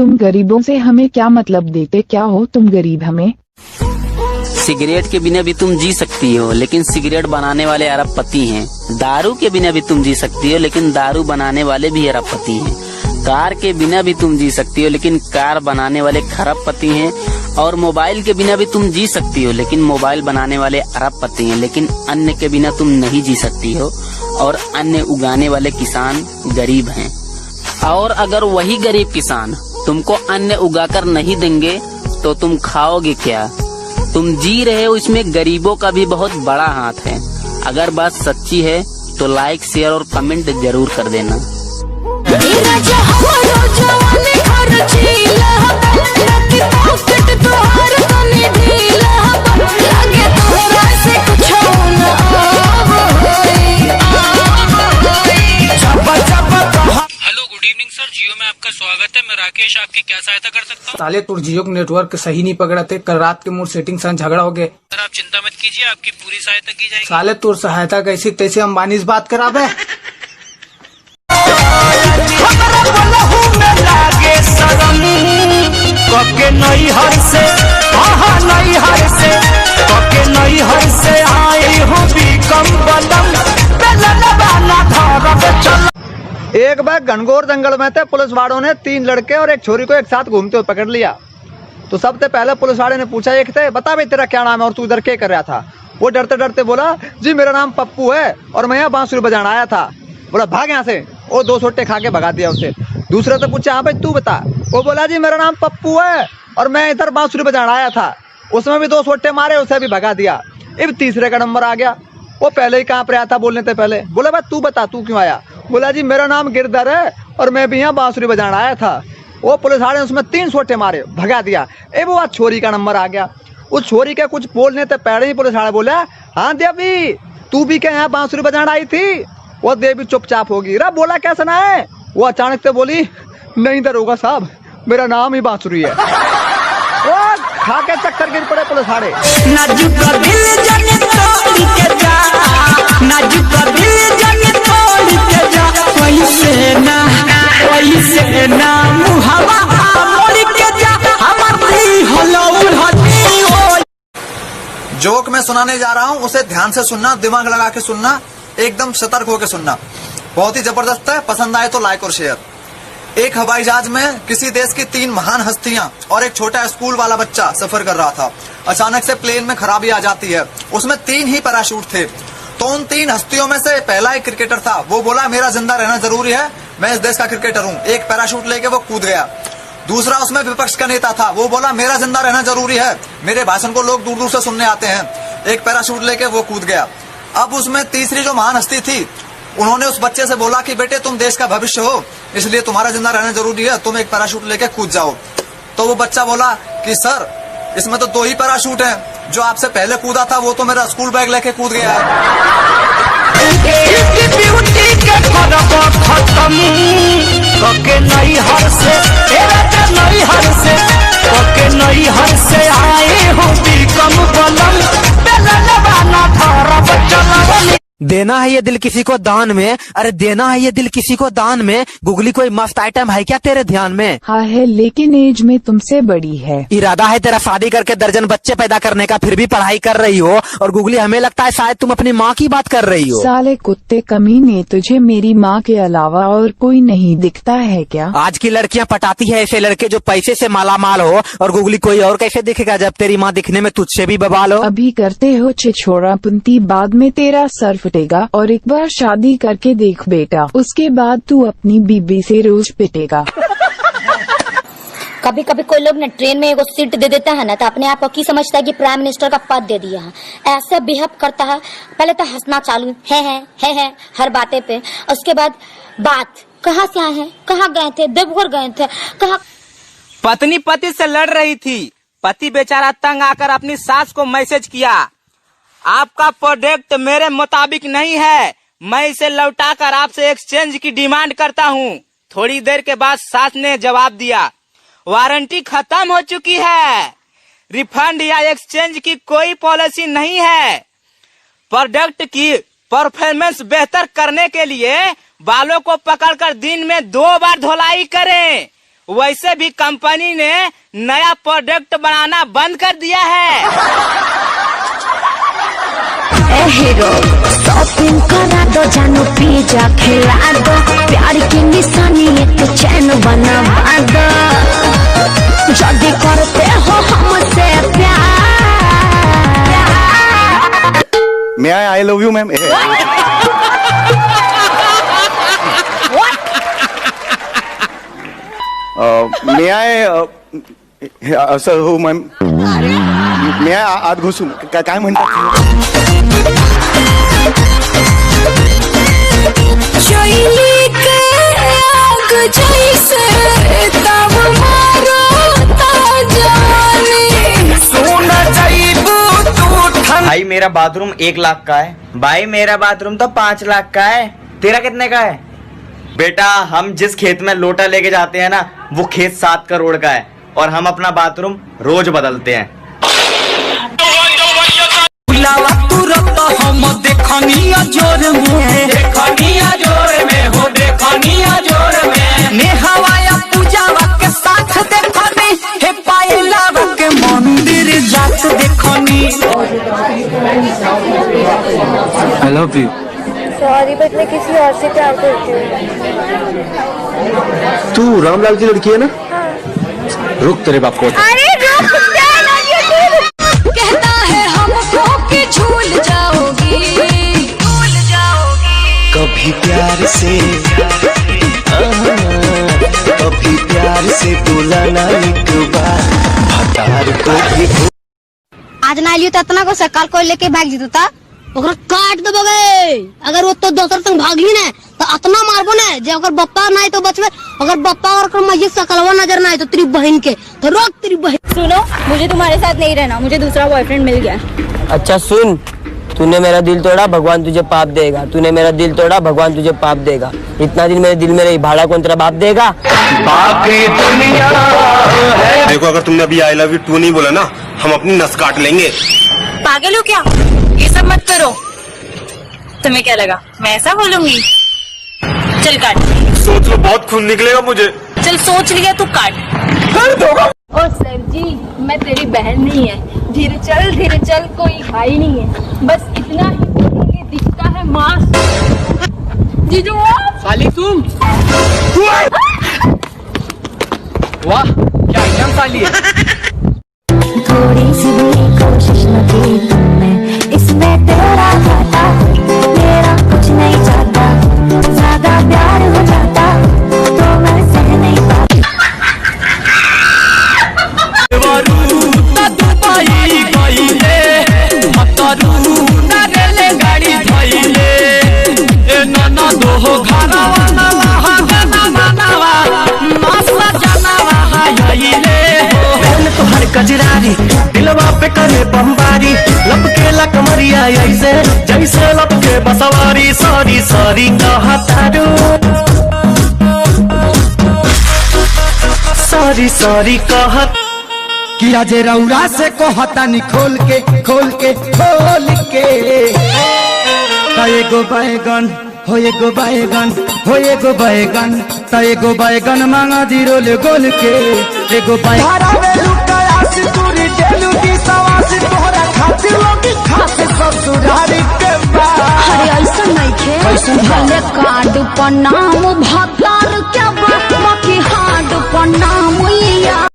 तुम गरीबों से हमें क्या मतलब देते क्या हो तुम गरीब हमें? सिगरेट के बिना भी तुम जी सकती हो, लेकिन सिगरेट बनाने वाले अरबपति हैं। दारू के बिना भी तुम जी सकती हो, लेकिन दारू बनाने वाले भी अरबपति हैं। कार के बिना भी तुम जी सकती हो, लेकिन कार बनाने वाले खरबपति हैं। और मोबाइल के बिना भी तुम जी सकती हो, लेकिन मोबाइल बनाने वाले अरबपति हैं। लेकिन अन्न के बिना तुम नहीं जी सकती हो, और अन्न उगाने वाले किसान गरीब हैं। और अगर वही गरीब किसान तुमको अन्न उगाकर नहीं देंगे तो तुम खाओगे क्या? तुम जी रहे हो, इसमें गरीबों का भी बहुत बड़ा हाथ है। अगर बात सच्ची है तो लाइक, शेयर और कमेंट जरूर कर देना। जियो में आपका स्वागत है। मैं राकेश आपकी क्या सहायता कर सकता हूँ? साले तुर जियो नेटवर्क सही नहीं पकड़ा थे। कल रात के मूड सेटिंग सन झगड़ा हो गए। सर आप चिंता मत कीजिए, आपकी पूरी सहायता की जाएगी। साले तुर सहायता कैसी तैसे अंबानी से बात कराबे। एक बार घनघोर जंगल में थे, पुलिस वालों ने 3 लड़के और एक छोरी को एक साथ घूमते हुए पकड़ लिया। तो सबसे पहले पुलिस वाले ने पूछा एक थे, बता भाई तेरा क्या नाम है और तू इधर क्या कर रहा था? वो डरते डरते बोला, जी मेरा नाम पप्पू है और मैं यहाँ बांसुरी बजाना आया था। बोला भाग यहाँ से। वो 2 सोटे खा के भगा दिया उसे। दूसरे से पूछा, हाँ भाई तू बता। वो बोला, जी मेरा नाम पप्पू है और मैं इधर बांसुरी बजाना आया था। उसमें भी 2 सोटे मारे, उसे भी भगा दिया। अब तीसरे का नंबर आ गया। वो पहले ही कांप रहा था बोलने से पहले। बोला भाई तू बता, तू क्यों आया? बोला, जी मेरा नाम गिरधर है और मैं भी यहाँ बांसुरी बजाना आया था। वो पुलिस वाले ने उसमें 3 सोटे मारे, भगा दिया। अब वो छोरी का नंबर आ गया। उस छोरी के कुछ बोलने से पहले ही पुलिस वाले बोला, हाँ देवी तू भी क्या यहाँ बांसुरी बजाना आई थी? वो देवी चुपचाप होगी। रा बोला क्या सुना है? वो अचानक से बोली, नहीं दरोगा साहब मेरा नाम ही बांसुरी है। वो खा के चक्कर गिर पड़े पुलिस वाले। जोक मैं सुनाने जा रहा हूँ, उसे ध्यान से सुनना, दिमाग लगा के सुनना, एकदम सतर्क होकर सुनना। बहुत ही जबरदस्त है, पसंद आए तो लाइक और शेयर। एक हवाई जहाज में किसी देश की 3 महान हस्तियां और एक छोटा स्कूल वाला बच्चा सफर कर रहा था। अचानक से प्लेन में खराबी आ जाती है। उसमें 3 ही पैराशूट थे। तो उन 3 हस्तियों में से पहला एक क्रिकेटर था। वो बोला मेरा जिंदा रहना जरूरी है, मैं इस देश का क्रिकेटर हूँ। एक पैराशूट लेके वो कूद गया। दूसरा उसमें विपक्ष का नेता था। वो बोला मेरा जिंदा रहना जरूरी है, मेरे भाषण को लोग दूर दूर से सुनने आते हैं। एक पैराशूट लेके वो कूद गया। अब उसमें तीसरी जो महान हस्ती थी, उन्होंने उस बच्चे से बोला कि बेटे तुम देश का भविष्य हो, इसलिए तुम्हारा जिंदा रहना जरूरी है, तुम एक पैराशूट लेके कूद जाओ। तो वो बच्चा बोला कि सर इसमें तो 2 ही पैराशूट हैं, जो आपसे पहले कूदा था वो तो मेरा स्कूल बैग लेके कूद गया है। देना है ये दिल किसी को दान में, अरे देना है ये दिल किसी को दान में। गुगली कोई मस्त आइटम है क्या तेरे ध्यान में? हाँ है, लेकिन एज में तुमसे बड़ी है। इरादा है तेरा शादी करके दर्जन बच्चे पैदा करने का, फिर भी पढ़ाई कर रही हो। और गुगली हमें लगता है शायद तुम अपनी माँ की बात कर रही हो। साले कुत्ते कमीने, तुझे मेरी माँ के अलावा और कोई नहीं दिखता है क्या? आज की लड़कियां पटाती है ऐसे लड़के जो पैसे से मालामाल हो, और गुगली कोई और कैसे दिखेगा जब तेरी माँ दिखने में तुझसे भी बवाल हो। अभी करते हो छिछोरा पुंती, बाद में तेरा सर फटेगा। और एक बार शादी करके देख बेटा, उसके बाद तू अपनी बीबी से रोज पिटेगा। कभी कभी कोई लोग न ट्रेन में एगो सीट दे देता है ना, तो अपने आप को की समझता है कि प्राइम मिनिस्टर का पद दे दिया है। ऐसे बिहेव करता है। पहले तो हंसना चालू है हर बातें पे। उसके बाद बात कहाँ से आए हैं, कहाँ गए थे, देवघर गए थे, कहाँ। पत्नी पति से लड़ रही थी। पति बेचारा तंग आकर अपनी सास को मैसेज किया, आपका प्रोडक्ट मेरे मुताबिक नहीं है, मैं इसे लौटाकर आपसे एक्सचेंज की डिमांड करता हूँ। थोड़ी देर के बाद सास ने जवाब दिया, वारंटी खत्म हो चुकी है, रिफंड या एक्सचेंज की कोई पॉलिसी नहीं है। प्रोडक्ट की परफॉर्मेंस बेहतर करने के लिए बालों को पकड़कर दिन में 2 बार धुलाई करें, वैसे भी कंपनी ने नया प्रोडक्ट बनाना बंद कर दिया है। हीरो शॉपिंग करा दो, जानू पिज्जा खिला दो, प्यार की निशानी एक चैन बनवा दो, जल्दी करते हो हमसे प्यार। मैं आई लव यू मैम। मैं आय सर हो मॅम, मी आत घुसून काय म्हणतात? भाई मेरा बाथरूम 1 लाख का है। भाई मेरा बाथरूम तो 5 लाख का है। तेरा कितने का है? बेटा हम जिस खेत में लोटा लेके जाते हैं ना, वो खेत 7 करोड़ का है और हम अपना बाथरूम रोज बदलते हैं। I love you. Sorry but मैं किसी और से प्यार करती हूँ। तू रामलाल की लड़की है ना? रुक तेरे बाप को। अरे रुक कहता है हमको कि झूल जाओगी, भूल जाओगी। कभी प्यार से कभी प्यार से बुलाना एक बार हतार को भी। आज ना लियो तो इतना को सकाल को लेके भाग जीता ओकरा काट देबोगे। अगर वो तो दोसर संग भागली ना तो इतना मारबो ना जे अगर बप्पा ना तो बचबे, अगर बप्पा और मजे सकलवा नजर ना आए तो तेरी बहन के तो रोक तेरी बहन। सुनो, मुझे तुम्हारे साथ नहीं रहना, मुझे दूसरा बॉयफ्रेंड मिल गया। अच्छा सुन, तूने मेरा दिल तोड़ा, भगवान तुझे पाप देगा। तूने मेरा दिल तोड़ा, भगवान तुझे पाप देगा। इतना दिन मेरे दिल में रही, भाड़ा कौन तेरा बाप देगा? देखो अगर तुमने अभी आई लव यू 2 नहीं बोला ना, हम अपनी नस काट लेंगे। पागल हो क्या? ये सब मत करो। तुम्हें क्या लगा मैं ऐसा बोलूंगी? चल काट। सोच लो, बहुत खून निकलेगा मुझे। चल सोच लिया तू काट। ओ सर जी, मैं तेरी बहन नहीं है। धीरे चल, कोई हाई नहीं है। बस इतना ही बोलूंगी, दिखता है मांस। जीजू साली तुम वाह क्या एकदम साली है। थोड़ी सी भी कोशिश न की तुमने, इसमें तेरा घाटा, मेरा कुछ नहीं चाहता। ज्यादा प्यार हो जाता तो मैं सह नहीं पाती। कजरारी दिलवा पे करे बमबारी, लपकेला कमरिया ऐसे जैसे लपके बसवारी। सॉरी सॉरी कहतारू, सॉरी सॉरी कहत कि आज रौरा से कहतानी खोल के एगो बैगन हो एगो बैगन हो एगो बैगन त एगो बैगन मांगा दी रोल गोल के एगो बैगन। अरे ऐसा नहीं खे, भले कार्ड पर नाम भतार क्या बाकी हार्ड पर नाम